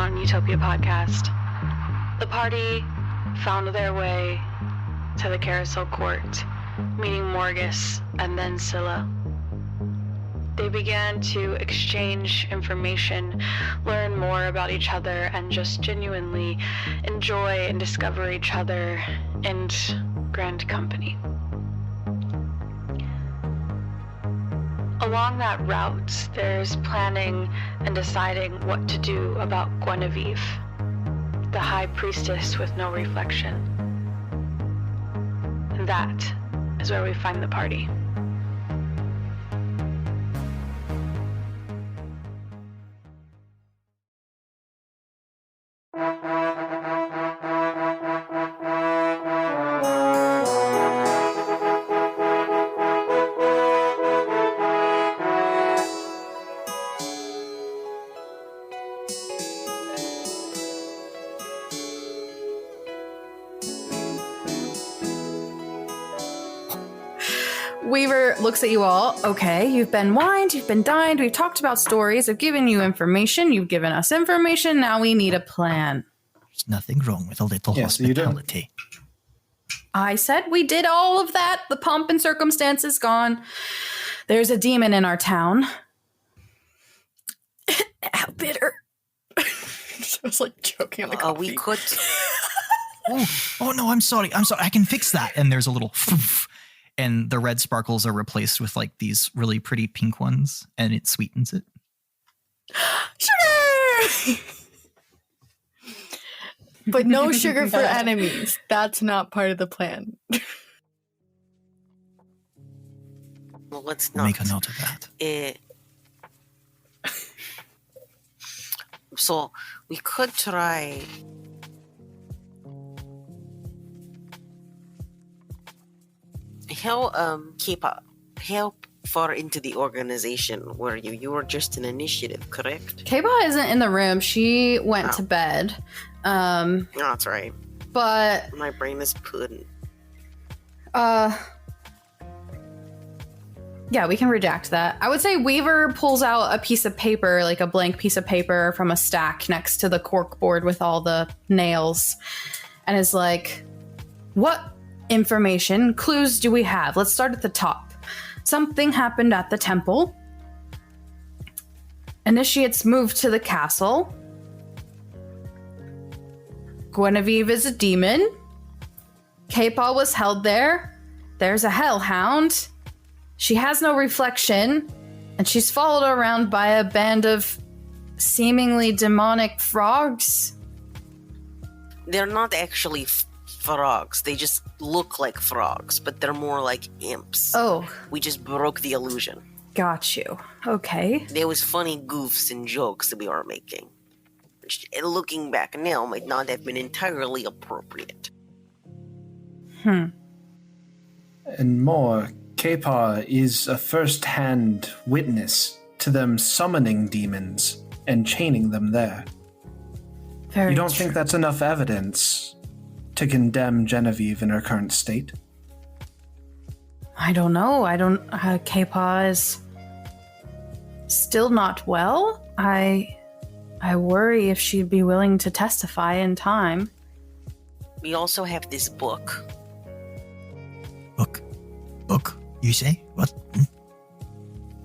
on Utopia Podcast. The party found their way to the Carousel Court, meeting Morgus and then Scylla. They began to exchange information, learn more about each other, and just genuinely enjoy and discover each other in grand company. Along that route, there's planning and deciding what to do about Guinevere, the high priestess with no reflection. And that is where we find the party. Weaver looks at you all. Okay, you've been wined, you've been dined, we've talked about stories, I've given you information, you've given us information, now we need a plan. There's nothing wrong with a little hospitality. I said we did all of that. The pomp and circumstance is gone. There's a demon in our town. How bitter. I was like joking on the coffee. We could... oh no, I'm sorry. I can fix that. And there's a little... And the red sparkles are replaced with like these really pretty pink ones, and it sweetens it. Sugar! But no sugar for enemies. That's not part of the plan. Well, let's not make a note of that. So we could try... How far into the organization were you? You were just an initiative, correct? Keba isn't in the room. She went to bed. No, that's right. But my brain is pudding. Yeah, we can redact that. I would say Weaver pulls out a piece of paper, like a blank piece of paper from a stack next to the cork board with all the nails, and is like, what information, clues do we have? Let's start at the top. Something happened at the temple. Initiates moved to the castle. Guinevere is a demon. K-Paw was held there. There's a hellhound. She has no reflection, and she's followed around by a band of seemingly demonic frogs. They're not actually frogs. They just look like frogs, but they're more like imps. Oh. We just broke the illusion. Got you. Okay. There was funny goofs and jokes that we were making, which, looking back now, might not have been entirely appropriate. And more, K-Paw is a first-hand witness to them summoning demons and chaining them there. Very You don't true. think that's enough evidence to condemn Genevieve in her current state? I don't know. K-Paw is still not well. I worry if she'd be willing to testify in time. We also have this book. Book? You say? What?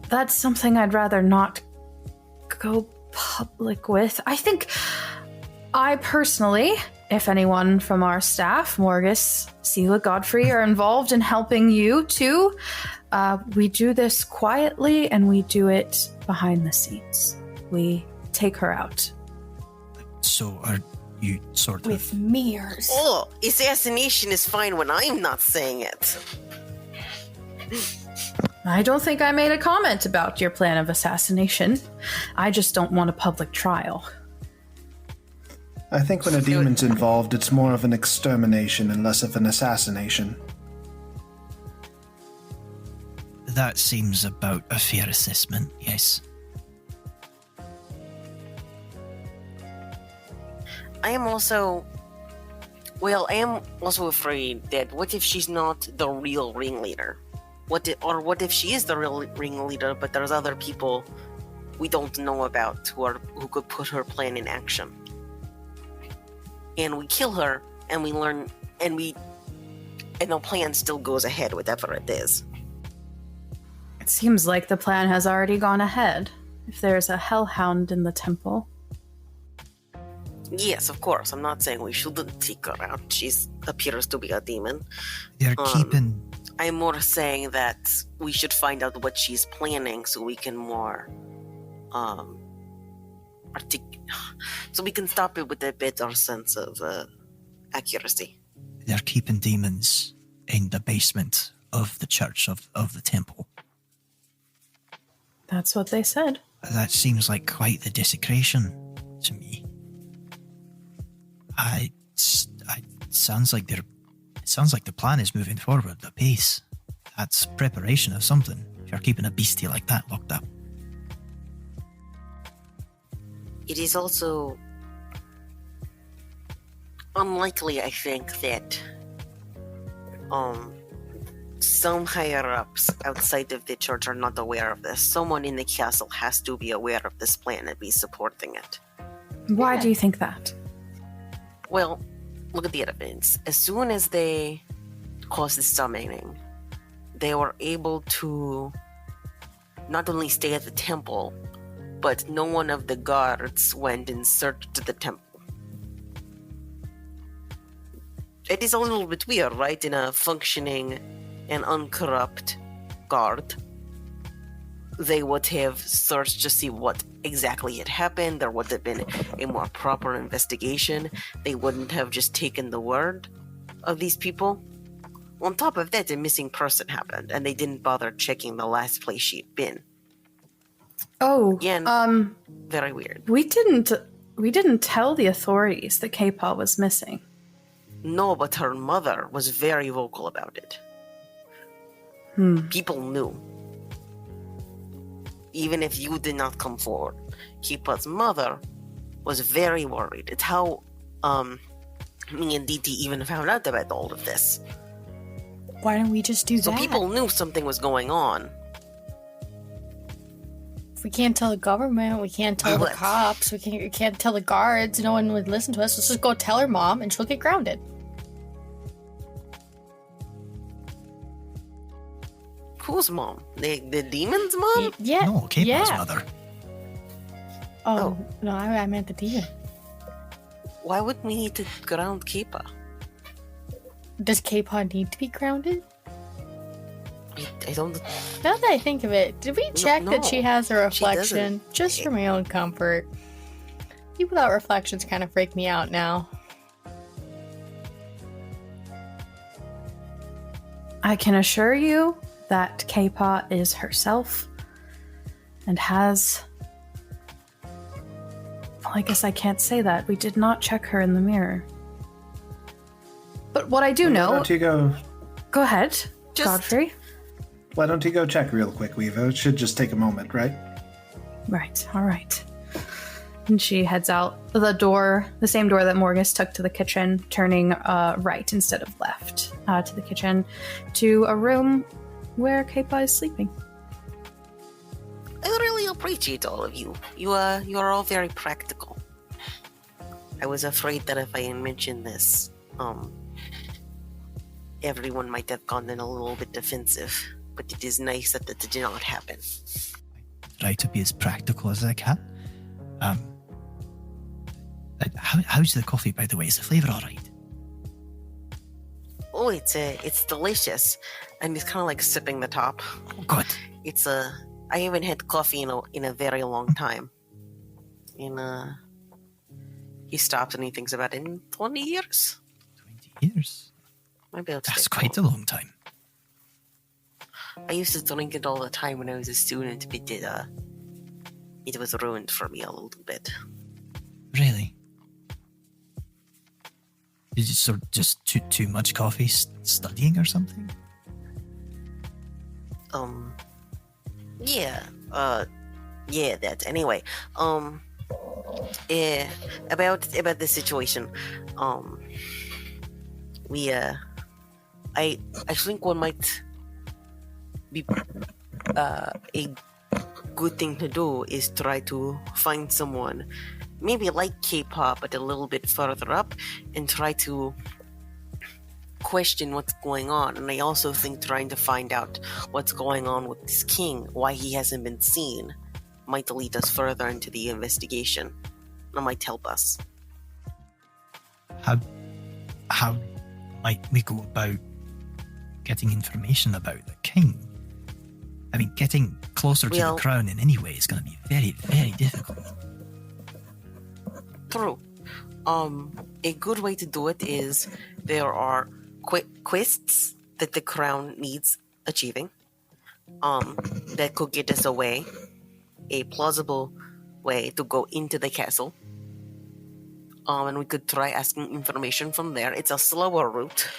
That's something I'd rather not go public with. I think I personally, if anyone from our staff, Morgus, Sela, Godfrey, are involved in helping you too, we do this quietly and we do it behind the scenes. We take her out. So are you sort With mirrors. Oh, assassination is fine when I'm not saying it. I don't think I made a comment about your plan of assassination. I just don't want a public trial. I think when a demon's involved, it's more of an extermination and less of an assassination. That seems about a fair assessment, yes. I am also afraid that what if she's not the real ringleader? What if she is the real ringleader, but there's other people we don't know about who could put her plan in action. And we kill her, and we learn, and the plan still goes ahead, whatever it is. It seems like the plan has already gone ahead. If there's a hellhound in the temple. Yes, of course. I'm not saying we shouldn't take her out. She appears to be a demon. They're keeping. I'm more saying that we should find out what she's planning so we can more so we can stop it with a better sense of accuracy. They're keeping demons in the basement of the church of the temple. That's what they said. That seems like quite the desecration to me. It sounds like the plan is moving forward at pace. That's preparation of something. If you're keeping a beastie like that locked up. It is also unlikely, I think, that some higher-ups outside of the church are not aware of this. Someone in the castle has to be aware of this plan and be supporting it. Why do you think that? Well, look at the evidence. As soon as they caused the summoning, they were able to not only stay at the temple, but no one of the guards went and searched the temple. It is a little bit weird, right? In a functioning and uncorrupt guard, they would have searched to see what exactly had happened. There would have been a more proper investigation. They wouldn't have just taken the word of these people. On top of that, a missing person happened, and they didn't bother checking the last place she'd been. Oh, Again, very weird. we didn't tell the authorities that K-Paw was missing. No, but her mother was very vocal about it. People knew. Even if you did not come forward. Kipa's mother was very worried. It's how me and DT even found out about all of this. Why don't we just do So that? people knew something was going on. If we can't tell the government, we can't tell the What? cops, we can't tell the guards, no one would listen to us. Let's just go tell her mom and she'll get grounded. Whose mom? The demon's mom? Yeah. No, K-Paw's yeah. mother. Oh, no, I meant the demon. Why would we need to ground Kipa? Does K-Paw need to be grounded? I don't... Now that I think of it, did we check that she no, has a she doesn't. reflection? Just for my own comfort. People without reflections kind of freak me out now. I can assure you that K-Paw is herself and has... Well, I guess I can't say that. We did not check her in the mirror. But what I do Why know... don't you go? Go ahead, Just- Godfrey. Why don't you go check real quick, Weevo? It should just take a moment, right? Right, all right. And she heads out the door, the same door that Morgus took to the kitchen, turning right instead of left to the kitchen, to a room where K-Paw is sleeping. I really appreciate all of you. You are all very practical. I was afraid that if I mentioned this, everyone might have gotten a little bit defensive. But it is nice that it did not happen. Try to be as practical as I can. How's the coffee, by the way? Is the flavour all right? Oh, it's delicious. I'm just kind of like sipping the top. Oh, good. I haven't had coffee in a very long time. He stops and he thinks about it in 20 years. 20 years. Maybe That's quite a long time. I used to drink it all the time when I was a student, but it was ruined for me a little bit. Really? Did you sort of just too much coffee studying or something? Yeah, that. Anyway, about the situation, I think one might be good thing to do is try to find someone, maybe like K-pop, but a little bit further up, and try to question what's going on. And I also think trying to find out what's going on with this king, why he hasn't been seen, might lead us further into the investigation. That might help us. How might we go about getting information about the king? I mean, getting closer to the crown in any way is going to be very, very difficult. True. A good way to do it is there are quests that the crown needs achieving. That could get us away. A plausible way to go into the castle. And we could try asking information from there. It's a slower route,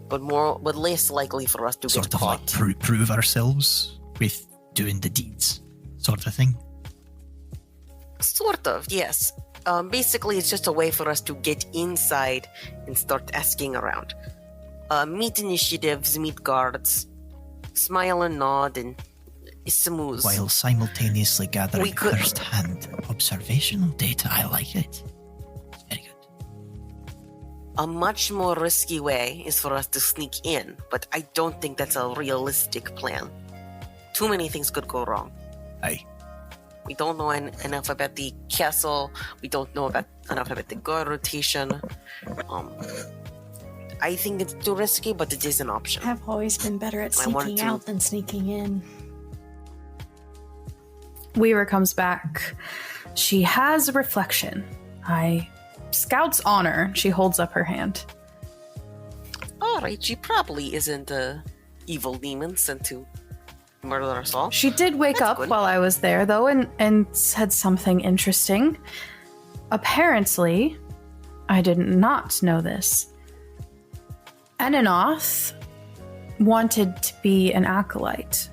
but less likely for us to sort get of caught. like prove ourselves with doing the deeds, sort of thing. Sort of, yes. Basically, it's just a way for us to get inside and start asking around. Meet initiatives, meet guards, smile and nod, and smooth. While simultaneously gathering first-hand observational data. I like it. It's very good. A much more risky way is for us to sneak in, but I don't think that's a realistic plan. Too many things could go wrong. Aye. We don't know enough about the castle. We don't know enough about the guard rotation. I think it's too risky, but it is an option. I've always been better at sneaking out than sneaking in. Weaver comes back. She has a reflection. Scout's honor. She holds up her hand. Alright, she probably isn't a evil demon sent to murder us all. She did wake That's up good. while I was there, though, and said something interesting. Apparently, I did not know this. Eninoth wanted to be an acolyte,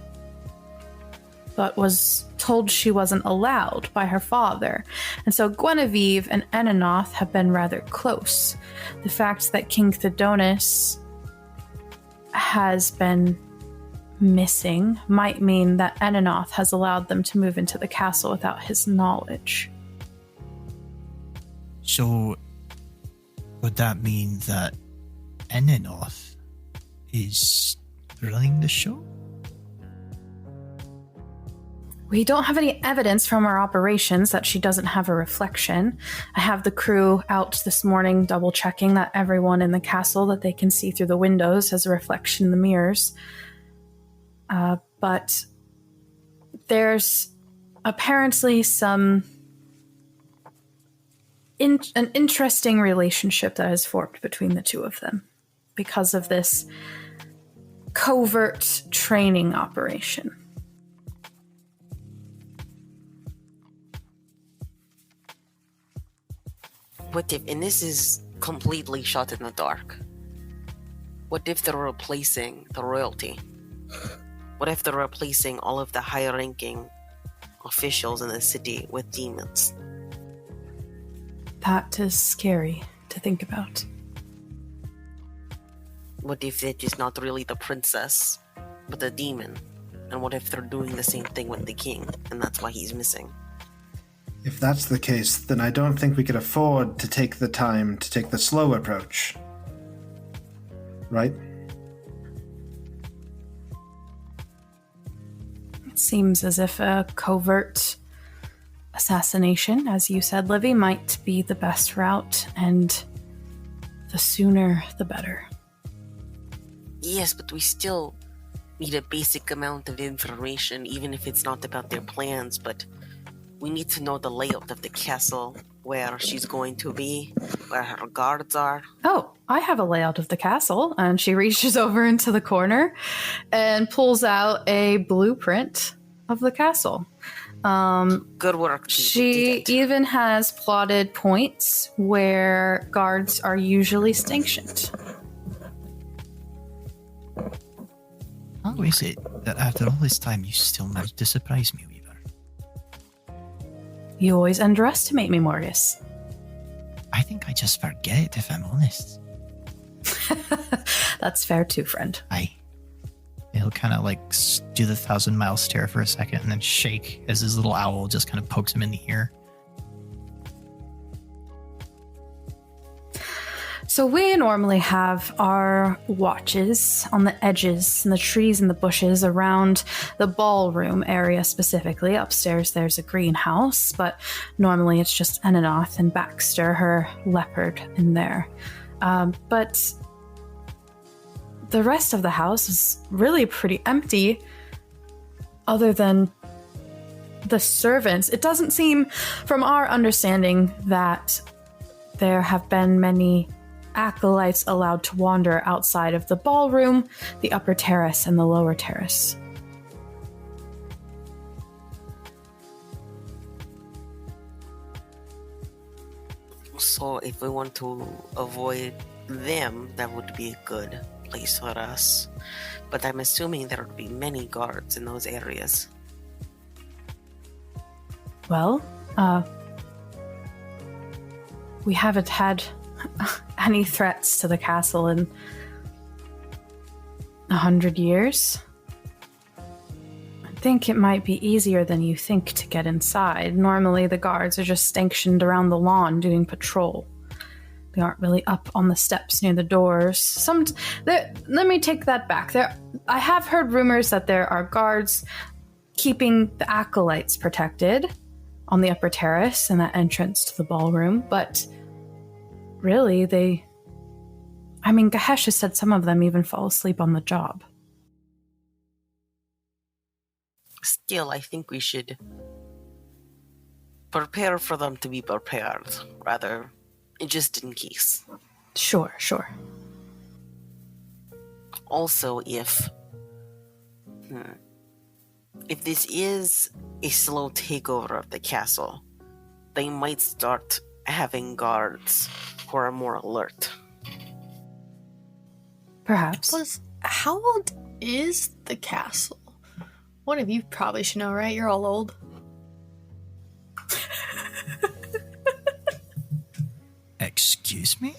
but was told she wasn't allowed by her father. And so Guinevere and Eninoth have been rather close. The fact that King Thedonis has been missing might mean that Eninoth has allowed them to move into the castle without his knowledge. So, would that mean that Eninoth is running the show? We don't have any evidence from our operations that she doesn't have a reflection. I have the crew out this morning double checking that everyone in the castle that they can see through the windows has a reflection in the mirrors. But there's apparently an interesting relationship that has formed between the two of them because of this covert training operation. What if, and this is completely shot in the dark, what if they're replacing the royalty? What if they're replacing all of the high-ranking officials in the city with demons? That is scary to think about. What if it is not really the princess, but the demon? And what if they're doing the same thing with the king, and that's why he's missing? If that's the case, then I don't think we could afford to take the time to take the slow approach. Right? It seems as if a covert assassination, as you said, Livy, might be the best route, and the sooner the better. Yes, but we still need a basic amount of information, even if it's not about their plans, but we need to know the layout of the castle, where she's going to be, where her guards are. Oh, I have a layout of the castle. And she reaches over into the corner and pulls out a blueprint of the castle. Good work. She even has plotted points where guards are usually stationed. How is it that after all this time you still managed to surprise me, Weaver? You always underestimate me, Morgus. I think I just forget, if I'm honest. That's fair too, friend. Aye. Well, he'll kind of like do the 1,000-mile stare for a second and then shake as his little owl just kind of pokes him in the ear. So we normally have our watches on the edges and the trees and the bushes around the ballroom area specifically. Upstairs there's a greenhouse, but normally it's just Enanoth and Baxter, her leopard, in there. But the rest of the house is really pretty empty, other than the servants. It doesn't seem, from our understanding, that there have been many acolytes allowed to wander outside of the ballroom, the upper terrace, and the lower terrace. So if we want to avoid them, that would be a good place for us. But I'm assuming there would be many guards in those areas. Well, we haven't had any threats to the castle in 100 years. I think it might be easier than you think to get inside. Normally the guards are just stationed around the lawn doing patrol. They aren't really up on the steps near the doors. Let me take that back. I have heard rumors that there are guards keeping the acolytes protected on the upper terrace and that entrance to the ballroom, but really, Gahesh has said some of them even fall asleep on the job. Still, I think we should prepare for them to be prepared, rather, just in case. Sure. Also, if this is a slow takeover of the castle, they might start having guards who are more alert. Perhaps. Plus, how old is the castle? One of you probably should know, right? You're all old. Excuse me?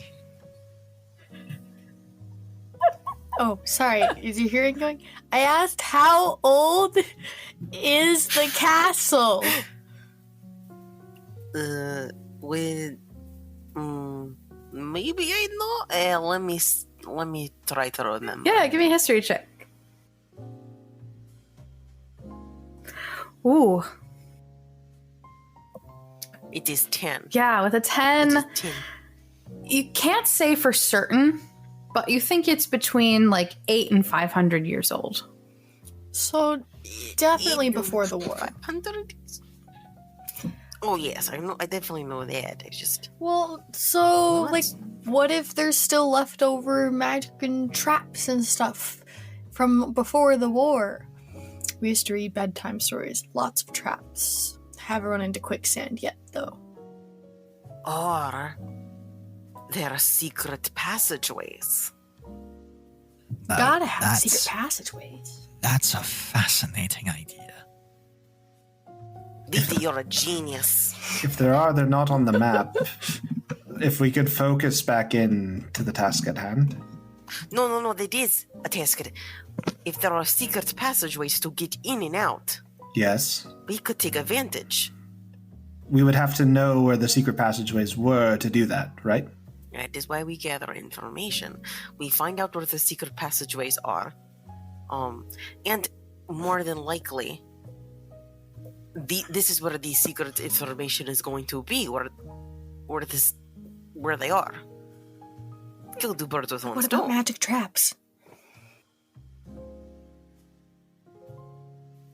Oh, sorry. Is your hearing going? I asked how old is the castle? Maybe I know. Let me try to remember. Yeah, give me a history check. Ooh. It is 10. Yeah, with a 10, It is 10. you can't say for certain, but you think it's between like 8 and 500 years old. So, definitely before the war. 500? Oh yes, I know. I definitely know that. I just Well, so, What? like, what if there's still leftover magic and traps and stuff from before the war? We used to read bedtime stories. Lots of traps. Haven't run into quicksand yet, though. or there are secret passageways. Gotta have that's- secret passageways. That's a fascinating idea. Didi, you're a genius. If there are, they're not on the map. If we could focus back in to the task at hand. No, that is a task. If there are secret passageways to get in and out, Yes. we could take advantage. We would have to know where the secret passageways were to do that, right? That is why we gather information. We find out where the secret passageways are. And more than likely, this is where the secret information is going to be, where they are. Kill two birds with one What about stone. magic traps?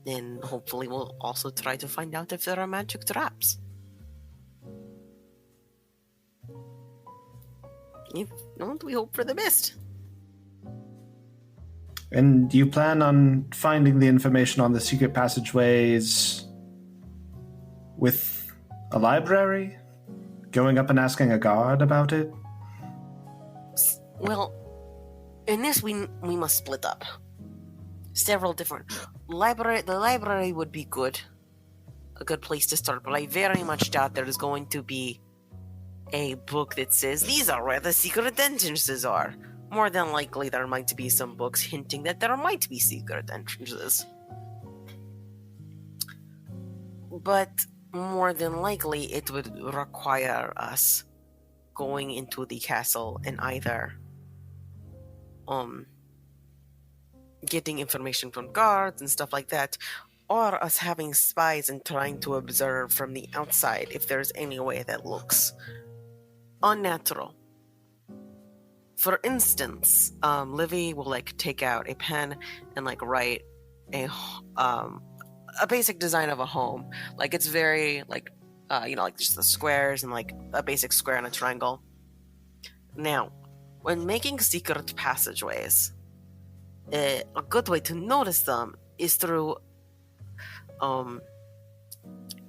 Then hopefully we'll also try to find out if there are magic traps. If not, we hope for the best. And do you plan on finding the information on the secret passageways with a library? Going up and asking a guard about it? Well, in this we must split up. Several different library. The library would be a good place to start. But I very much doubt there is going to be a book that says these are where the secret entrances are. more than likely there might be some books hinting that there might be secret entrances. But more than likely it would require us going into the castle and either getting information from guards and stuff like that, or us having spies and trying to observe from the outside if there's any way that looks unnatural. For instance, Livy will like take out a pen and like write a basic design of a home. Like it's very like like just the squares and like a basic square and a triangle. Now, when making secret passageways, a good way to notice them is through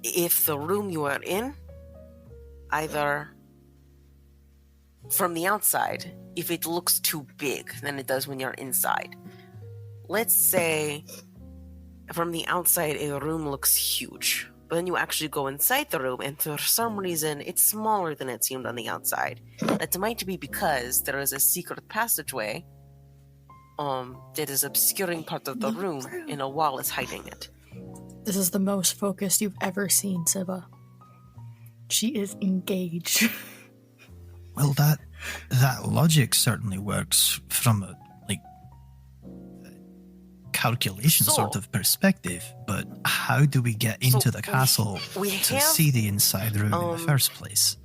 if the room you are in, either from the outside, if it looks too big than it does when you're inside. Let's say from the outside a room looks huge, but then you actually go inside the room and for some reason it's smaller than it seemed on the outside. That might be because there is a secret passageway that is obscuring part of the room and a wall is hiding it. This is the most focused you've ever seen, Siba. She is engaged. Well, that logic certainly works from a calculation sort of perspective, but how do we get into the castle to see the inside room in the first place?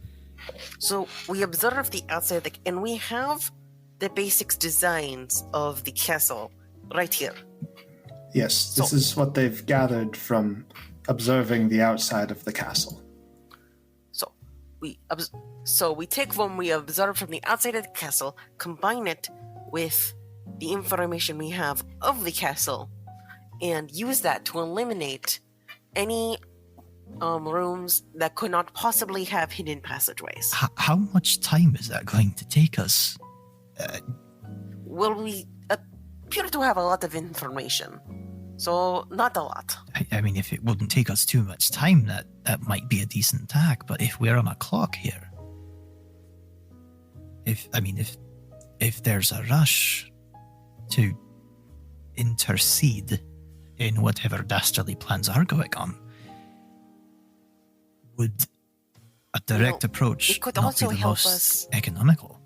So we observe the outside, and we have the basic designs of the castle right here. Yes, this is what they've gathered from observing the outside of the castle. So we take what we observe from the outside of the castle, combine it with the information we have of the castle, and use that to eliminate any rooms that could not possibly have hidden passageways. How much time is that going to take us? Well, we appear to have a lot of information, so not a lot. I mean, if it wouldn't take us too much time, that might be a decent tack. But if we're on a clock here, if there's a rush to intercede in whatever dastardly plans are going on, would a direct approach could not also be the help most us economical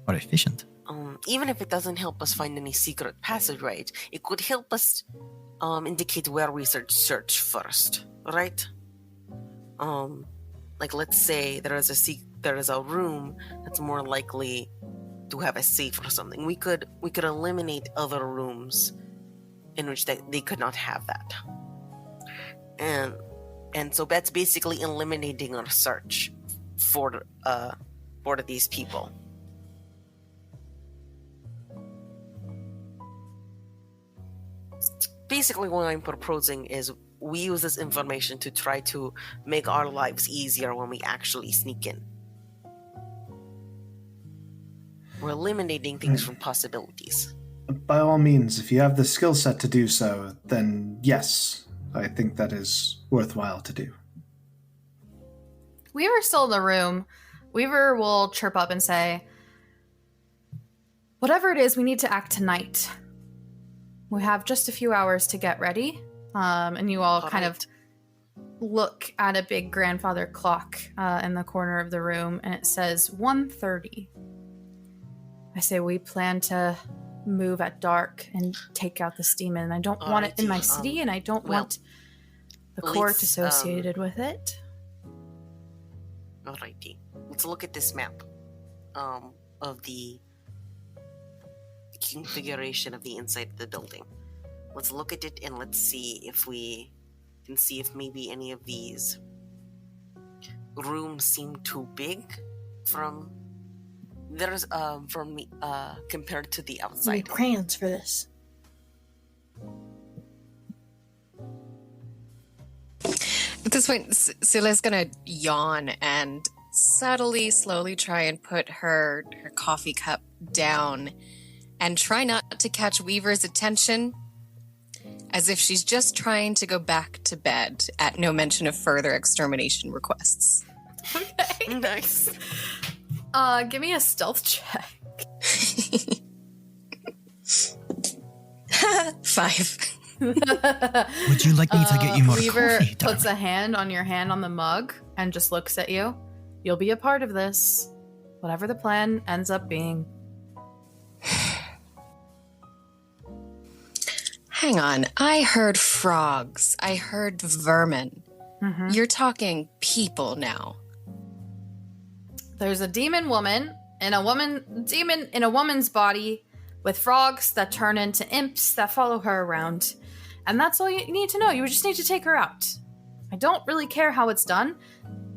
or efficient? Even if it doesn't help us find any secret passageways, it could help us indicate where we should search first, right? Like let's say there is a room that's more likely to have a safe or something. We could eliminate other rooms in which they could not have that, and so that's basically eliminating our search for these people. Basically, what I'm proposing is we use this information to try to make our lives easier when we actually sneak in. We're eliminating things from possibilities. By all means, if you have the skill set to do so, then yes, I think that is worthwhile to do. Weaver's still in the room. Weaver will chirp up and say, whatever it is, we need to act tonight. We have just a few hours to get ready. And you all kind of look at a big grandfather clock in the corner of the room, and it says 1:30. I say we plan to move at dark and take out this demon. I don't want it in my city, and I don't want the court associated with it. Alrighty. Let's look at this map of the configuration of the inside of the building. Let's look at it and let's see if we can see if maybe any of these rooms seem too big from compared to the I outside. need crayons for this. At this point, Sila's gonna yawn and subtly, slowly try and put her coffee cup down and try not to catch Weaver's attention, as if she's just trying to go back to bed at no mention of further extermination requests. Okay. Nice. Give me a stealth check. 5. Would you like me to get you more Weaver coffee, puts darling? a hand on your hand on the mug and just looks at you. You'll be a part of this, whatever the plan ends up being. Hang on. I heard frogs. I heard vermin. Mm-hmm. You're talking people now. There's a demon in a woman's body with frogs that turn into imps that follow her around. And that's all you need to know. You just need to take her out. I don't really care how it's done.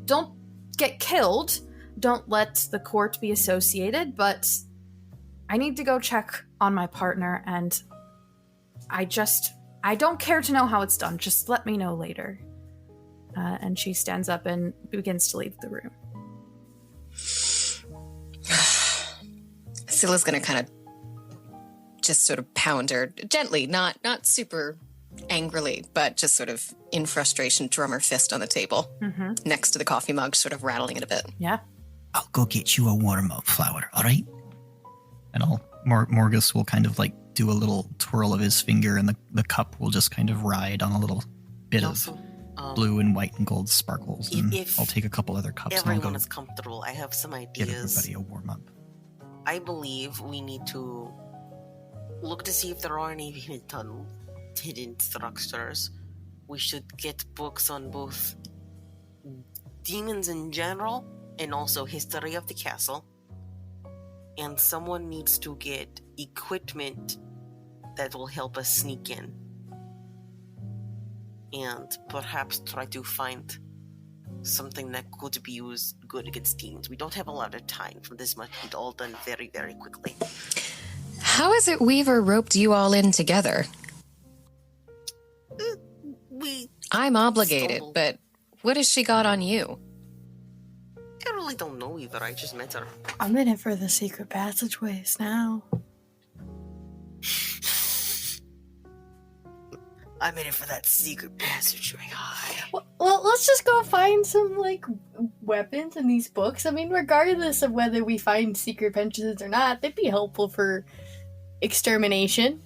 Don't get killed. Don't let the court be associated, but I need to go check on my partner, and I don't care to know how it's done. Just let me know later. And she stands up and begins to leave the room. Scylla's gonna kind of just sort of pound her gently, not super angrily, but just sort of in frustration, drum her fist on the table next to the coffee mug, sort of rattling it a bit. Yeah. I'll go get you a warm-up flower, all right? And Morgus will kind of like do a little twirl of his finger, and the cup will just kind of ride on a little bit of blue and white and gold sparkles. And I'll take a couple other cups and I'll Everyone go is comfortable. I have some give ideas. everybody a warm-up. I believe we need to look to see if there are any hidden structures. We should get books on both demons in general and also history of the castle. And someone needs to get equipment that will help us sneak in. And perhaps try to find something that could be used good against demons. We don't have a lot of time for this much. It's all done very, very quickly. How is it Weaver roped you all in together? I'm obligated, but what has she got on you? I really don't know either. I just met her. I'm in it for the secret passageways now. I'm in it for that secret passageway. Well, let's just go find some, weapons in these books. I mean, regardless of whether we find secret pensions or not, they'd be helpful for extermination.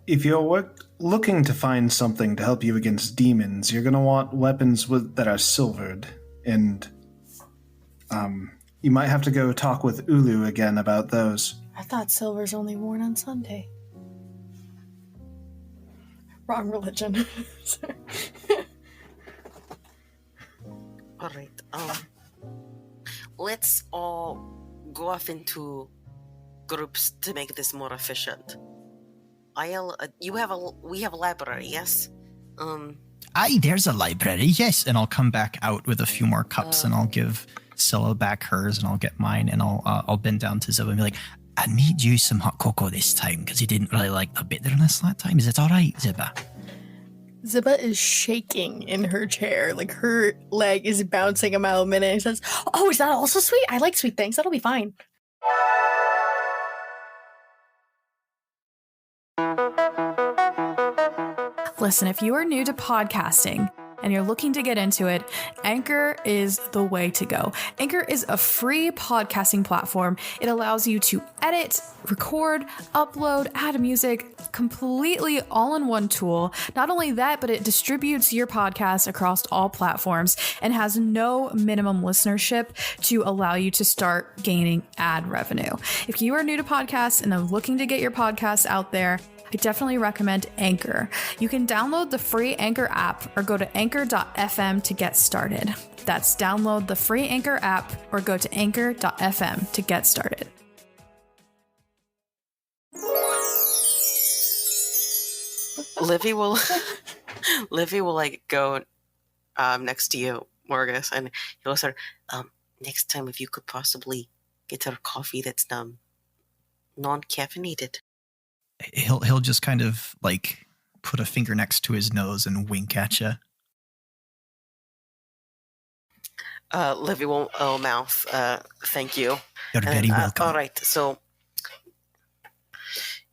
If you're looking to find something to help you against demons, you're going to want weapons that are silvered. And you might have to go talk with Ulu again about those. I thought silver's only worn on Sunday. Wrong religion. Alright, let's all go off into groups to make this more efficient. We have a library, yes? Aye, there's a library, yes. And I'll come back out with a few more cups, and I'll give Scylla back hers, and I'll get mine, and I'll bend down to Ziba and be like, I made you some hot cocoa this time because you didn't really like the bitterness that time. Is it all right, Ziba? Ziba is shaking in her chair. Like, her leg is bouncing a mile a minute. And says, oh, is that also sweet? I like sweet things. That'll be fine. Listen, if you are new to podcasting and you're looking to get into it, Anchor is the way to go. Anchor is a free podcasting platform. It allows you to edit, record, upload, add music, completely all in one tool. Not only that, but it distributes your podcast across all platforms and has no minimum listenership to allow you to start gaining ad revenue. If you are new to podcasts and are looking to get your podcast out there, I definitely recommend Anchor. You can download the free Anchor app or go to anchor.fm to get started. That's download the free Anchor app or go to anchor.fm to get started. Livy will go next to you, Morgus, and he'll start. Next time, if you could possibly get her coffee that's non-caffeinated. He'll just kind of like put a finger next to his nose and wink at you. Livy will mouth. Thank you. You're very welcome. All right, so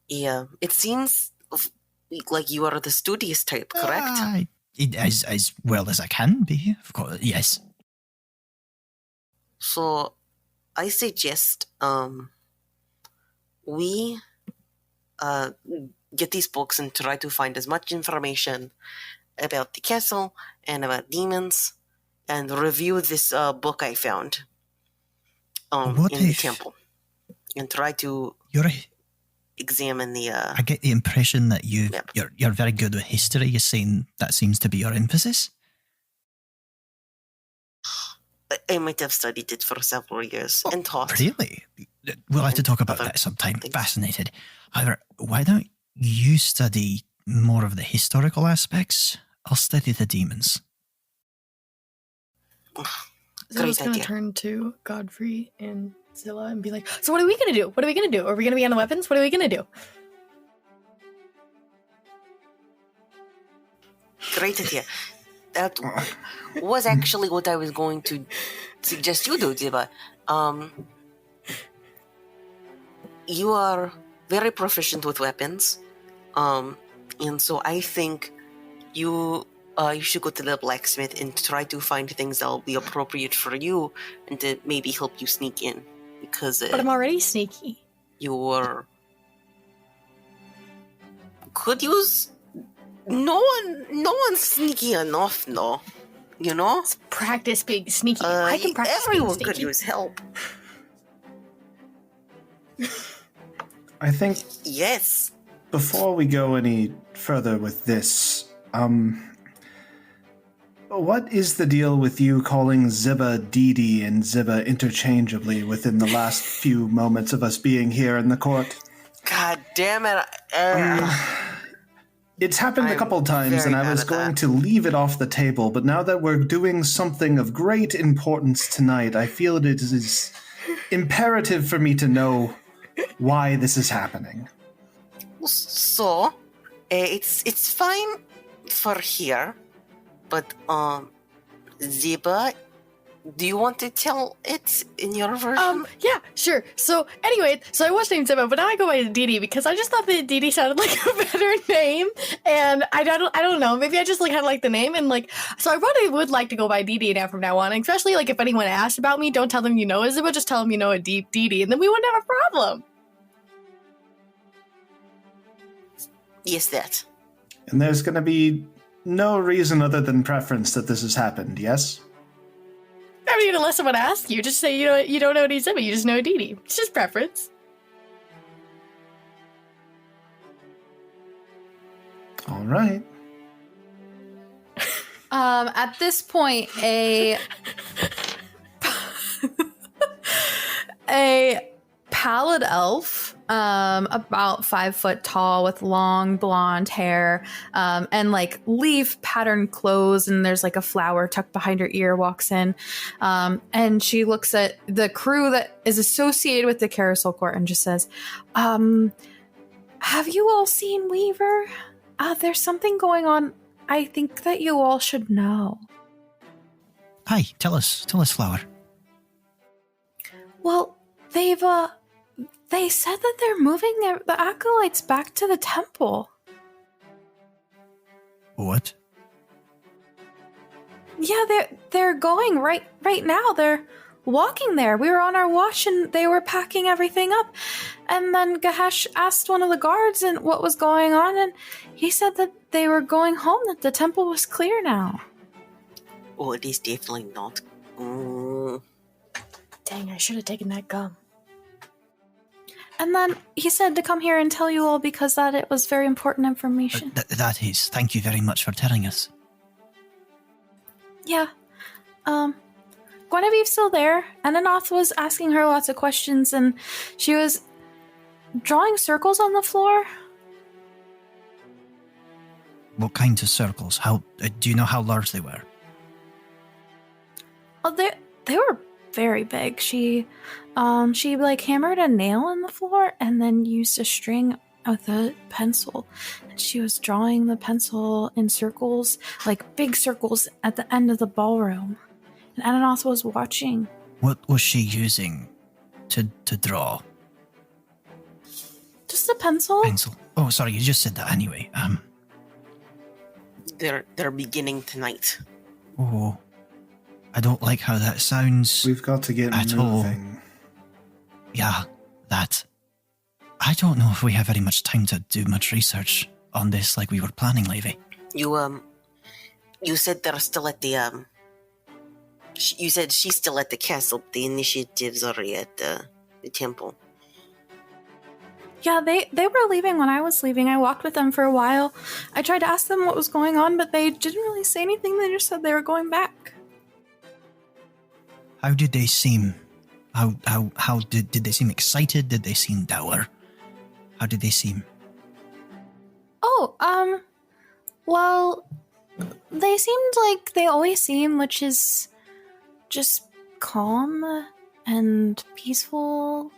yeah, it seems like you are the studious type, correct? As well as I can be, of course. Yes. So I suggest we get these books and try to find as much information about the castle and about demons, and review this book I found What in the if- temple, and try to examine the. I get the impression that Yep. you're very good with history. You're saying that seems to be your emphasis. I might have studied it for several years and taught. Really? We'll have to talk about Other that sometime. things. Fascinated. However, why don't you study more of the historical aspects? I'll study the demons. Zilla's Great gonna idea. turn to Godfrey and Zilla and be like, so what are we gonna do? What are we gonna do? Are we gonna be on the weapons? What are we gonna do? Great idea. That was actually what I was going to suggest you do, Ziba. You are very proficient with weapons, and so I think you should go to the blacksmith and try to find things that will be appropriate for you, and to maybe help you sneak in, because But I'm already sneaky. you could use. No one's sneaky enough, no. You know? Practice being sneaky. I can practice being everyone sneaky. could use help. I think Yes. before we go any further with this, what is the deal with you calling Ziba Didi and Ziba interchangeably within the last few moments of us being here in the court? God damn it. It's happened a I'm couple times, very and I bad was at going that. to leave it off the table, but now that we're doing something of great importance tonight, I feel it is imperative for me to know why this is happening. So, it's fine for here, but Ziba, do you want to tell it in your version? Yeah, sure. So anyway, I was named Ziba, but now I go by Didi because I just thought that Didi sounded like a better name, and I don't know. Maybe I just like had like the name, and like so I probably would like to go by Didi now from now on. Especially like if anyone asks about me, don't tell them you know a Ziba, just tell them you know a Didi, and then we wouldn't have a problem. Yes, that. And there's going to be no reason other than preference that this has happened, yes? I mean, unless someone asks you, just say you don't know any Ziba, you just know Didi. It's just preference. All right. At this point, a pallid elf, about 5 foot tall with long blonde hair, and like leaf patterned clothes, and there's like a flower tucked behind her ear, walks in, and she looks at the crew that is associated with the carousel court and just says, have you all seen Weaver? There's something going on I think that you all should know. Hi, tell us, Flower. Well, they said that they're moving the acolytes back to the temple. What? Yeah, they're going right now. They're walking there. We were on our watch and they were packing everything up. And then Gahesh asked one of the guards and what was going on, and he said that they were going home, that the temple was clear now. Oh, it is definitely not. Dang, I should have taken that gum. And then he said to come here and tell you all because that it was very important information. That is. Thank you very much for telling us. Yeah. Guinevere's still there. Ananoth was asking her lots of questions, and she was drawing circles on the floor. What kinds of circles? How do you know how large they were? Oh, they were very big. She like hammered a nail in the floor and then used a string with a pencil. And she was drawing the pencil in circles, like big circles at the end of the ballroom. And Ananoth was watching. What was she using to draw? Just a pencil. Pencil. Oh, sorry, you just said that anyway. They're beginning tonight. Oh, I don't like how that sounds. We've got to get At all. moving. yeah, that. I don't know if we have very much time to do much research on this like we were planning, Levy. You said they're still at the, you said she's still at the castle. The initiatives are at the temple. Yeah, they were leaving when I was leaving. I walked with them for a while. I tried to ask them what was going on, but they didn't really say anything. They just said they were going back. How did they seem? How did they seem excited? Did they seem dour? How did they seem? Oh, well, they seemed like they always seem, which is just calm and peaceful,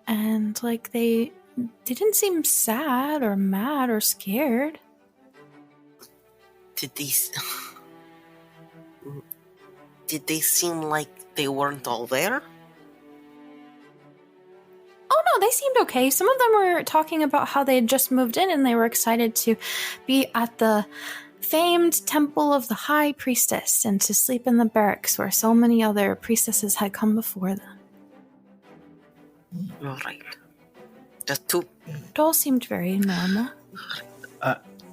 and like they didn't seem sad or mad or scared. Did they seem like they weren't all there? Oh no, they seemed okay. Some of them were talking about how they had just moved in and they were excited to be at the famed Temple of the High Priestess and to sleep in the barracks where so many other priestesses had come before them. All right. Just two. It all seemed very normal.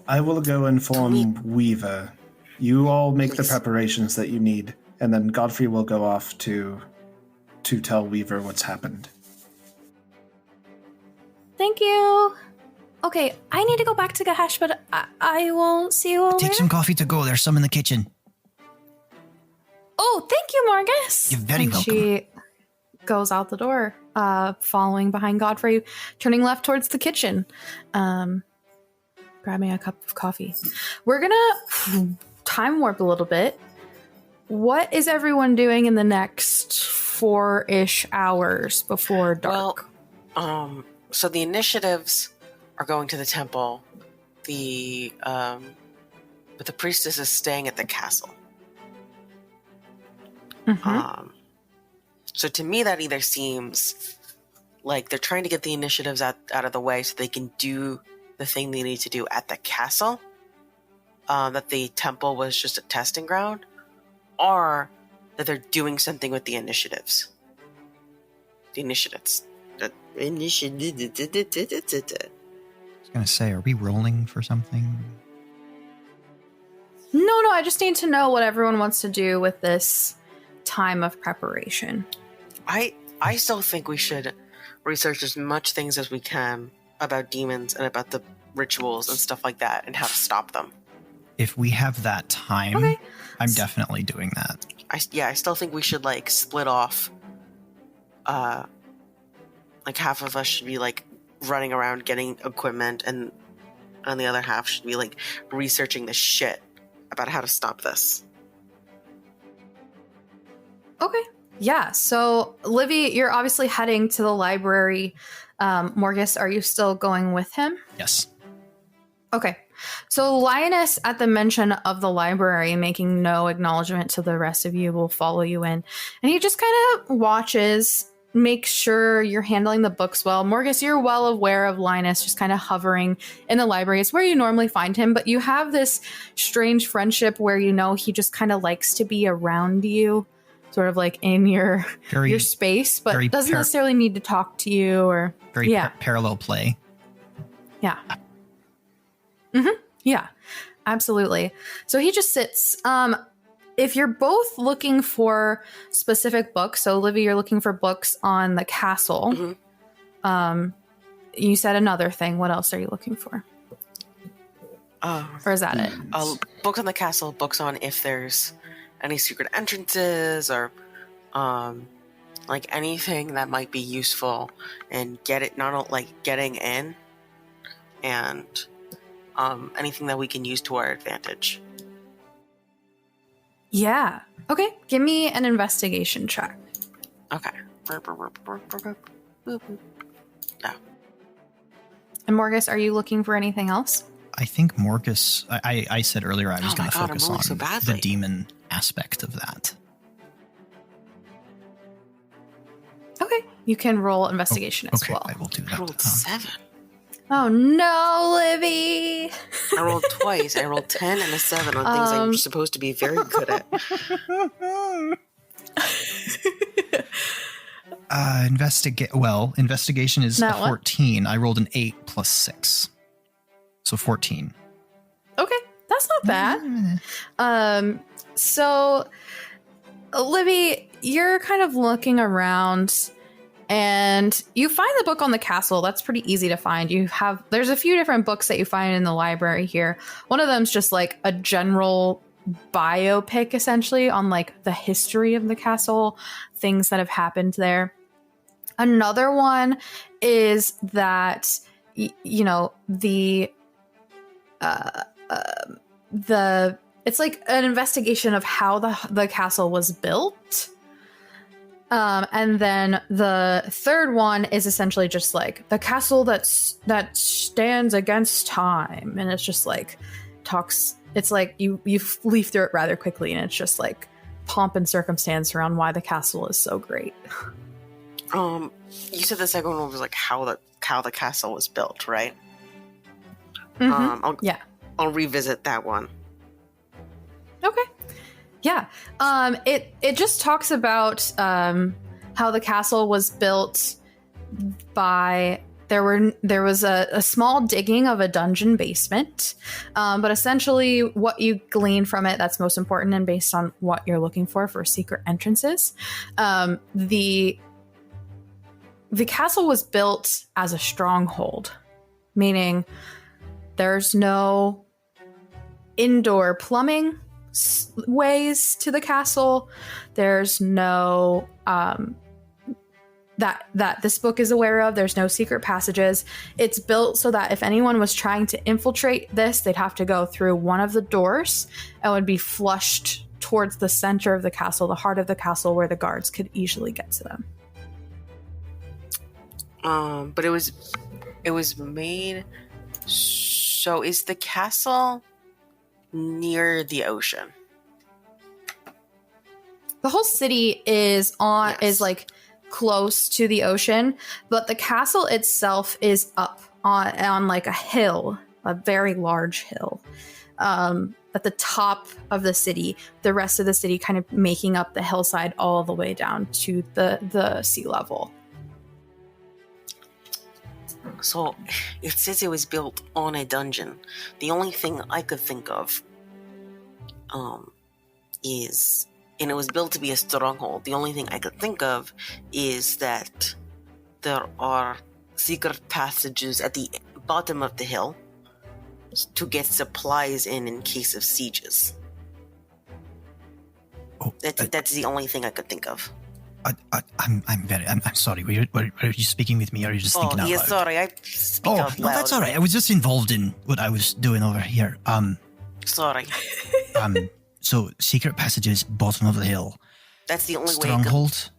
I will go inform Weaver. You all make the Please. preparations that you need, and then Godfrey will go off to tell Weaver what's happened. Thank you. Okay, I need to go back to Gahesh, but I will see you all Take later. some coffee to go. There's some in the kitchen. Oh, thank you, Margus. You're very and welcome. She goes out the door, following behind Godfrey, turning left towards the kitchen, grabbing a cup of coffee. We're gonna time warp a little bit. What is everyone doing in the next 4-ish hours before dark? Well, so the initiatives are going to the temple. But the priestess is staying at the castle. Mhm. So to me, that either seems like they're trying to get the initiatives out of the way so they can do the thing they need to do at the castle. That the temple was just a testing ground, or that they're doing something with the initiatives. The initiatives. I was going to say, are we rolling for something? No, I just need to know what everyone wants to do with this time of preparation. I still think we should research as much things as we can about demons and about the rituals and stuff like that and how to stop them. If we have that time, Okay. I'm definitely doing that. I still think we should like split off. Like half of us should be like running around getting equipment, and the other half should be like researching the shit about how to stop this. Okay. Yeah. So, Livy, you're obviously heading to the library. Morgus, are you still going with him? Yes. Okay. So, Lioness, at the mention of the library, making no acknowledgement to the rest of you, will follow you in. And he just kind of watches, make sure you're handling the books well. Morgus, you're well aware of Linus just kind of hovering in the library. It's where you normally find him, but you have this strange friendship where you know he just kind of likes to be around you, sort of like in your space, but very doesn't necessarily need to talk to you or very parallel play. Yeah. Mm-hmm. Yeah, absolutely. So he just sits. If you're both looking for specific books, so Olivia, you're looking for books on the castle. Mm-hmm. You said another thing. What else are you looking for? Or is that it? Books on the castle, books on if there's any secret entrances or like anything that might be useful and getting in, and anything that we can use to our advantage. Yeah. Okay. Give me an investigation check. Okay. Yeah. And Morgus, are you looking for anything else? I think Morgus, I said earlier I was Oh going my to God, focus I'm rolling on so badly. the demon aspect of that. Okay. You can roll investigation as Okay, well. I will do I that. rolled 7. Oh no, Livy! I rolled twice. I rolled 10 and a 7 on things I'm supposed to be very good at. Investigation is That a one? 14. I rolled an 8 plus 6. So 14. Okay, that's not bad. So, Libby, you're kind of looking around and you find the book on the castle. That's pretty easy to find. There's a few different books that you find in the library here. One of them's just like a general biopic, essentially, on like the history of the castle, things that have happened there. Another one is that, it's like an investigation of how the castle was built. And then the third one is essentially just like the castle that stands against time. And it's just like it's like you leaf through it rather quickly, and it's just like pomp and circumstance around why the castle is so great. You said the second one was like how the castle was built, right? Yeah. I'll revisit that one. Okay. Yeah. It just talks about how the castle was built by there was a small digging of a dungeon basement, but essentially what you glean from it that's most important and based on what you're looking for secret entrances, the castle was built as a stronghold, meaning there's no indoor plumbing ways to the castle. There's no that this book is aware of. There's no secret passages. It's built so that if anyone was trying to infiltrate this, they'd have to go through one of the doors and would be flushed towards the center of the castle, the heart of the castle, where the guards could easily get to them. But it was made. So is the castle near the ocean? The whole city is like close to the ocean, but the castle itself is up on like a hill, a very large hill, at the top of the city. The rest of the city kind of making up the hillside all the way down to the sea level. So it says it was built on a dungeon. The only thing I could think of is, and it was built to be a stronghold. The only thing I could think of is that there are secret passages at the bottom of the hill to get supplies in case of sieges. Oh, That's the only thing I could think of. I'm sorry. Were you speaking with me, or are you just thinking out loud? Sorry, I speak out No, loud. that's all right. I was just involved in what I was doing over here. Sorry. So secret passages, bottom of the hill, That's the only way. stronghold.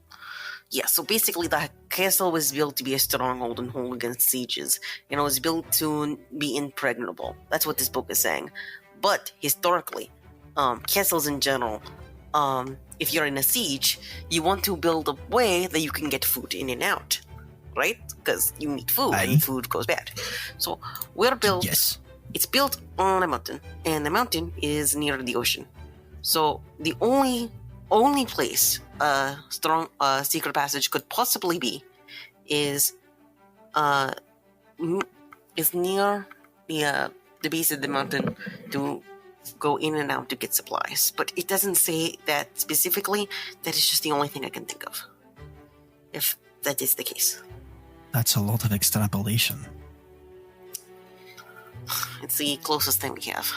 Yeah, so basically the castle was built to be a stronghold and hold against sieges, and it was built to be impregnable. That's what this book is saying. But historically, castles in general, if you're in a siege, you want to build a way that you can get food in and out, right? Because you need food and food goes bad. So we're built. Yes. It's built on a mountain, and the mountain is near the ocean. So the only place a strong secret passage could possibly be is near the base of the mountain to go in and out to get supplies. But it doesn't say that specifically. That is just the only thing I can think of, if that is the case. That's a lot of extrapolation. It's the closest thing we have.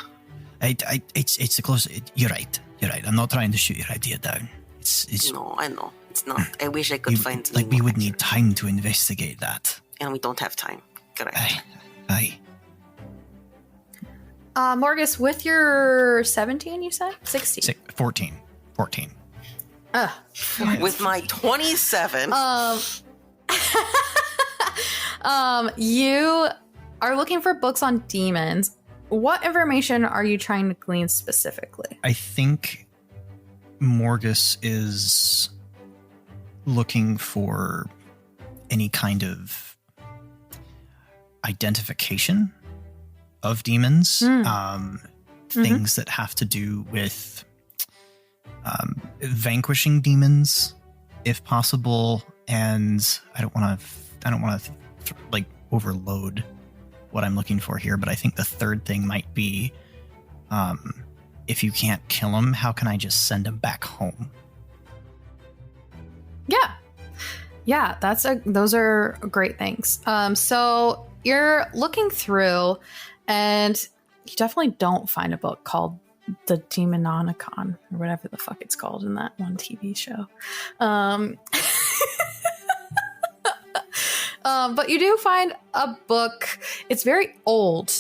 It's the closest. You're right. I'm not trying to shoot your idea down. It's No, I know. It's not. I wish I could find something we more would need accurate. time to investigate that. And we don't have time. Correct. Aye. Morgus, with your 17, you said? 16. 14. With my 27. You are looking for books on demons. What information are you trying to glean specifically? I think Morgus is looking for any kind of identification of demons, things that have to do with vanquishing demons, if possible, and I don't want to like overload what I'm looking for here, but I think the third thing might be, if you can't kill him, how can I just send him back home? Yeah, those are great things. So you're looking through, and you definitely don't find a book called The Demononicon, or whatever the fuck it's called in that one TV show. But you do find a book. It's very old.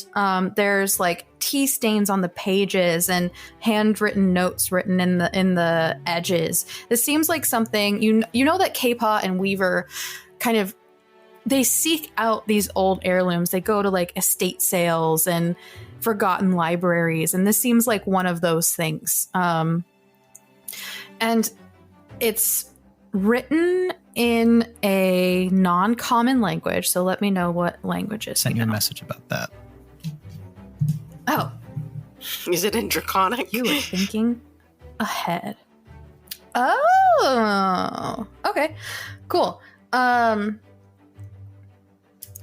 There's like tea stains on the pages and handwritten notes written in the edges. This seems like something you know that K-Paw and Weaver kind of, they seek out these old heirlooms. They go to like estate sales and forgotten libraries, and this seems like one of those things. And it's written in a non-common language, so let me know what languages. Sent you a message about that. Oh, Is it in Draconic? you were thinking ahead. Oh, okay, cool.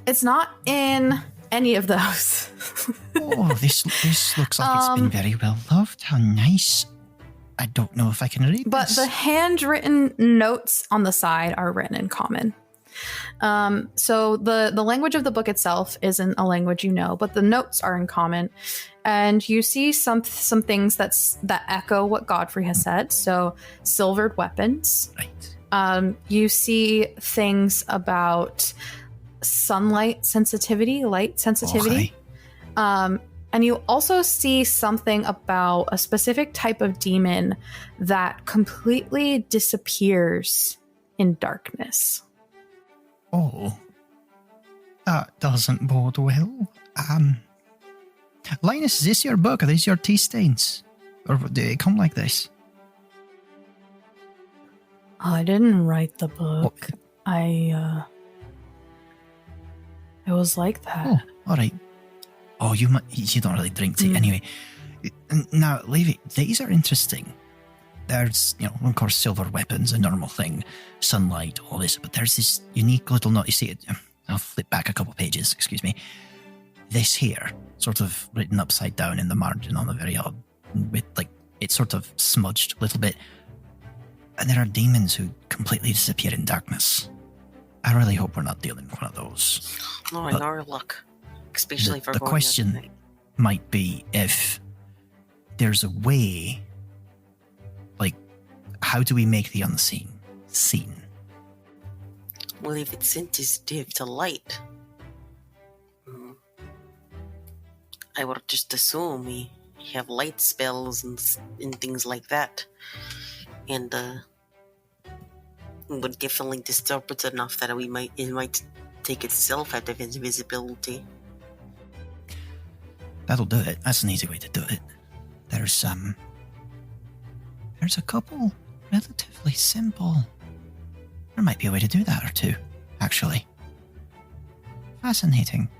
It's not in any of those. Oh, this looks like it's been very well loved. How nice. I don't know if I can read But this. the handwritten notes on the side are written in common. So the language of the book itself isn't a language you know, but the notes are in common. And you see some things that echo what Godfrey has said. So silvered weapons. Right. You see things about sunlight sensitivity, light sensitivity. Oh, And you also see something about a specific type of demon that completely disappears in darkness. oh, that doesn't bode well. Linus, is this your book? Are these your tea stains? Or do they come like this? I didn't write the book. It was like that. Oh, all right. Oh, you don't really drink tea. Anyway, now, Levy, these are interesting. There's, of course, silver weapons, a normal thing, sunlight, all this, but there's this unique little note. You see it? I'll flip back a couple pages, excuse me. This here, sort of written upside down in the margin on the very odd, with like, it's sort of smudged a little bit. And there are demons who completely disappear in darkness. I really hope we're not dealing with one of those. Oh, in our luck. Especially for the going question at night. might be if there's a way, like, how do we make the unseen seen? Well, if it's sensitive to light, I would just assume we have light spells and things like that. And would definitely disturb it enough that it might take itself out of invisibility. That'll do it. That's an easy way to do it. There's a couple relatively simple. There might be a way to do that or two, actually. Fascinating.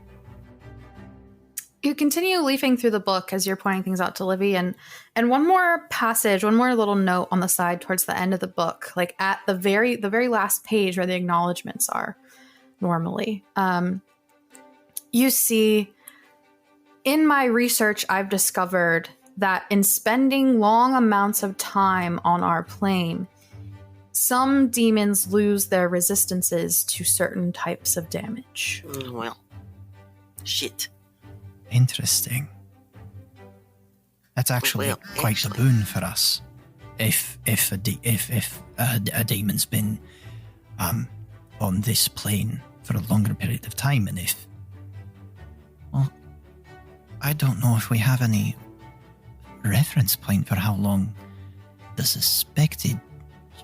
You continue leafing through the book as you're pointing things out to Livy, and one more passage, one more little note on the side towards the end of the book, like at the very last page where the acknowledgements are normally. You see, in my research, I've discovered that in spending long amounts of time on our plane, some demons lose their resistances to certain types of damage. Well, shit. Interesting. That's actually quite the boon for us. If a demon's been on this plane for a longer period of time, and if, well, I don't know if we have any reference point for how long the suspected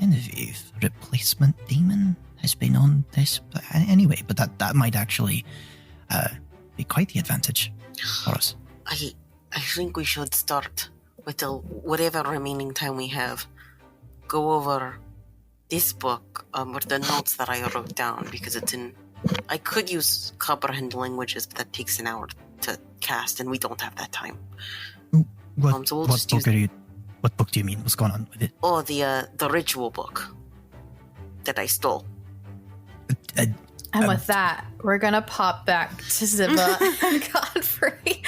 Genevieve replacement demon has been on this. Anyway, but that might actually be quite the advantage for us. I think we should start with whatever remaining time we have. Go over this book with the notes that I wrote down, because it's in. I could use comprehend languages, but that takes an hour to cast, and we don't have that time. What book do you mean? What's going on with it? Oh, the ritual book that I stole. And with that, we're gonna pop back to Ziba and Godfrey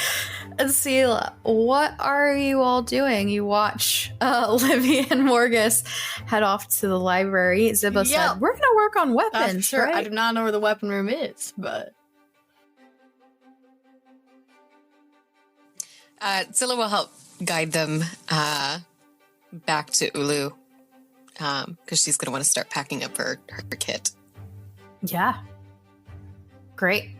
and Sela. What are you all doing? You watch Livy and Morgus head off to the library. Ziba said, "We're gonna work on weapons." That's sure. Right? I do not know where the weapon room is, but Zilla will help guide them back to Ulu because she's going to want to start packing up her kit. Yeah. Great.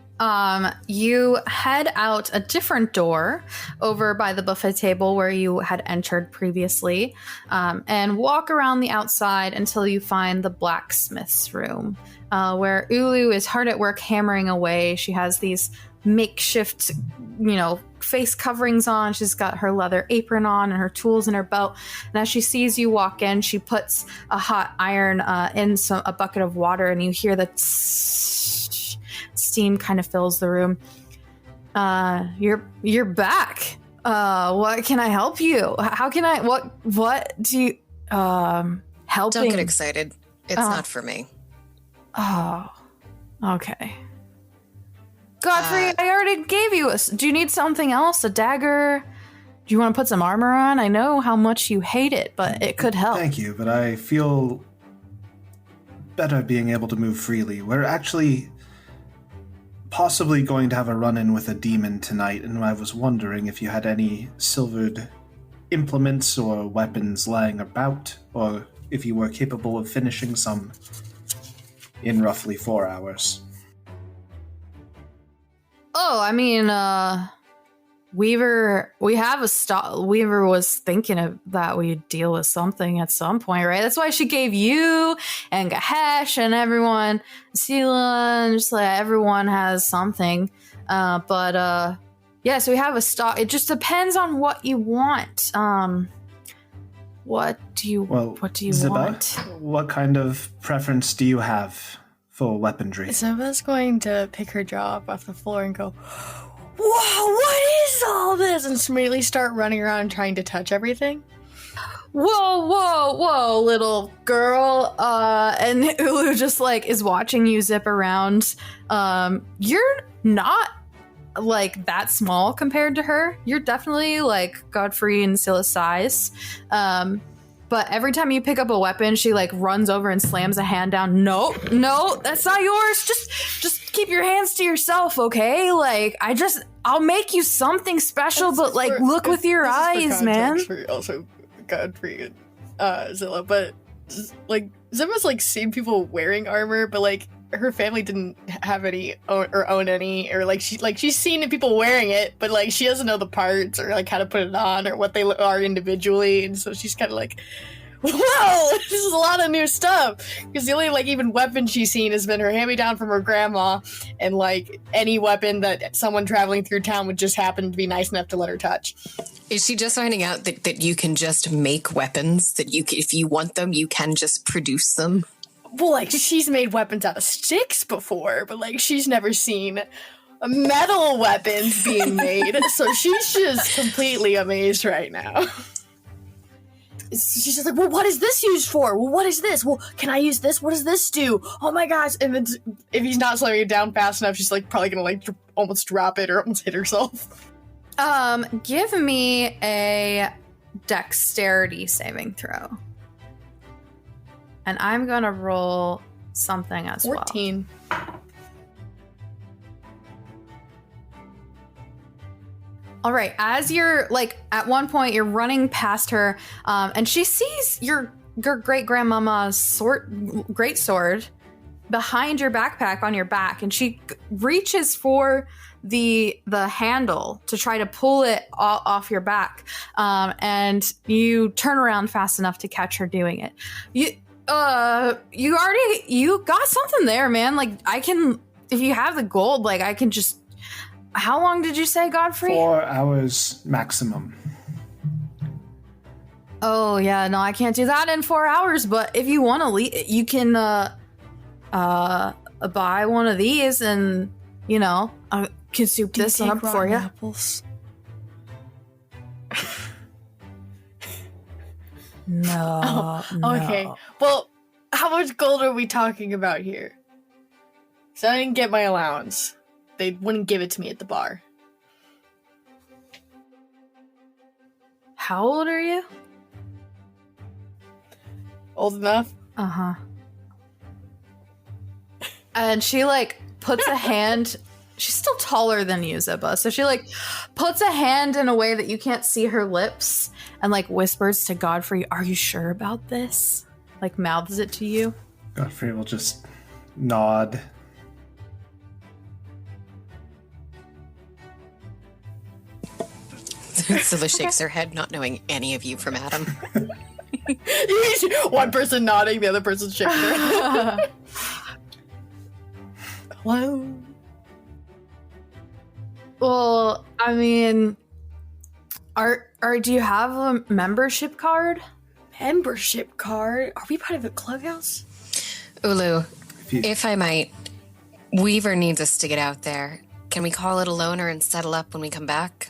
You head out a different door over by the buffet table where you had entered previously, and walk around the outside until you find the blacksmith's room, where Ulu is hard at work hammering away. She has these makeshift, face coverings on. She's got her leather apron on and her tools in her belt. And as she sees you walk in, she puts a hot iron in a bucket of water, and you hear the steam kind of fills the room. You're back. What can I help you? How can I? What do you? Helping? Don't get excited. It's not for me. Oh, okay. Godfrey, I already gave you do you need something else? A dagger? Do you want to put some armor on? I know how much you hate it, but it could help. Thank you, but I feel better being able to move freely. We're actually possibly going to have a run-in with a demon tonight, and I was wondering if you had any silvered implements or weapons lying about, or if you were capable of finishing some in roughly 4 hours. Oh, I mean, Weaver was thinking of that we'd deal with something at some point, right? That's why she gave you and Gahesh and everyone, Sela, and just like everyone has something. So we have a stock. It just depends on what you want. What do you Ziba, want? What kind of preference do you have for weaponry? Ziba's going to pick her jaw up off the floor and go, "Whoa, what is all this?" and immediately start running around trying to touch everything. Whoa, little girl. And Ulu just is watching you zip around. You're not that small compared to her. You're definitely Godfrey and Scylla's size. But every time you pick up a weapon, she runs over and slams a hand down. No, that's not yours. Just keep your hands to yourself, okay? I'll make you something special, but look with your eyes, man. For also Godfrey and Zilla, but Zilla's seen people wearing armor, but her family didn't have any or own any, or she's seen people wearing it, but she doesn't know the parts or how to put it on or what they are individually, and so she's kind of whoa, this is a lot of new stuff, because the only even weapon she's seen has been her hand-me-down from her grandma, and any weapon that someone traveling through town would just happen to be nice enough to let her touch. Is she just finding out that you can just make weapons, that if you want them, you can just produce them? Well, she's made weapons out of sticks before, but she's never seen metal weapons being made, so she's just completely amazed right now. She's just well, what is this used for? Well, what is this? Well, can I use this? What does this do? Oh my gosh. And then if he's not slowing it down fast enough, she's probably gonna almost drop it or almost hit herself. Give me a dexterity saving throw. And I'm gonna roll something as 14. well. All right, as you're at one point you're running past her, and she sees your great grandmama's great sword behind your backpack on your back, and she reaches for the handle to try to pull it off your back, and you turn around fast enough to catch her doing it. You got something there, man. I can, if you have the gold, I can just. How long did you say, Godfrey? 4 hours maximum. Oh yeah, no, I can't do that in 4 hours. But if you want to leave, you can buy one of these, and I can soup this one up for you. Apples? No. Okay. Well, how much gold are we talking about here? So I didn't get my allowance. They wouldn't give it to me at the bar. How old are you? Old enough? Uh-huh. And she, like, puts a hand... She's still taller than you, Ziba. So she, like, puts a hand in a way that you can't see her lips and, like, whispers to Godfrey, "Are you sure about this?" Like, mouths it to you. Godfrey will just nod. Scylla shakes her head, not knowing any of you from Adam. One person nodding, the other person shaking their head. Hello? Well, I mean, do you have a membership card? Membership card? Are we part of a clubhouse? Ulu, if I might, Weaver needs us to get out there. Can we call it a loner and settle up when we come back?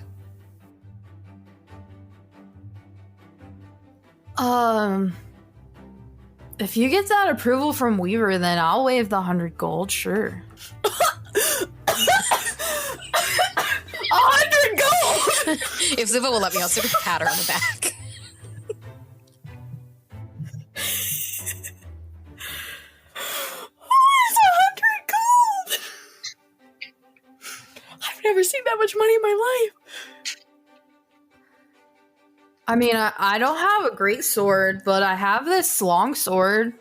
If you get that approval from Weaver, then I'll waive the 100 gold, sure. 100 gold! If Ziva will let me, I'll sort of pat her on the back. Where's 100 gold? I've never seen that much money in my life. I mean, I don't have a great sword, but I have this long sword.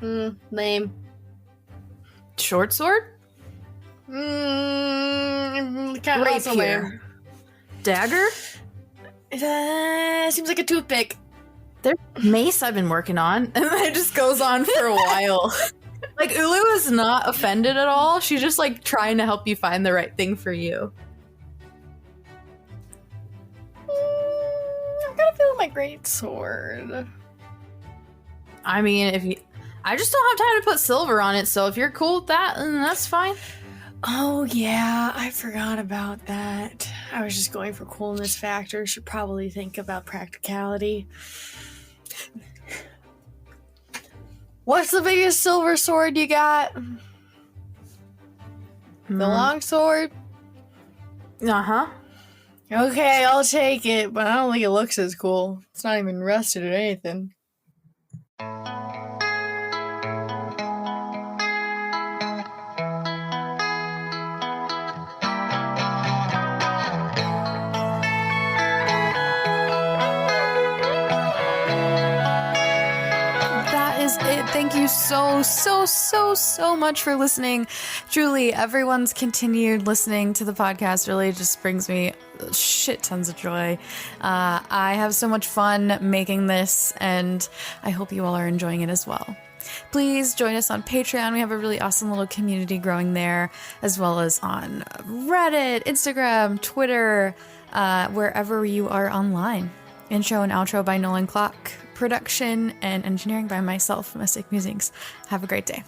Lame. Short sword? Kind of also Rapier. lame. Dagger? Seems like a toothpick. There's mace I've been working on, and it just goes on for a while. Like, Ulu is not offended at all. She's just, like, trying to help you find the right thing for you. I'm gonna feel my great sword. I mean, I just don't have time to put silver on it, so if you're cool with that, then that's fine. Oh yeah, I forgot about that. I was just going for coolness factor. Should probably think about practicality. What's the biggest silver sword you got? The long sword? Uh-huh. Okay, I'll take it, but I don't think it looks as cool. It's not even rusted or anything. It. Thank you so much for listening. Truly, everyone's continued listening to the podcast really just brings me shit tons of joy. I have so much fun making this, and I hope you all are enjoying it as well. Please join us on Patreon. We have a really awesome little community growing there, as well as on Reddit, Instagram, Twitter, wherever you are online. Intro and outro by Nolan Clock. Production and engineering by myself, Mystic Musings. Have a great day.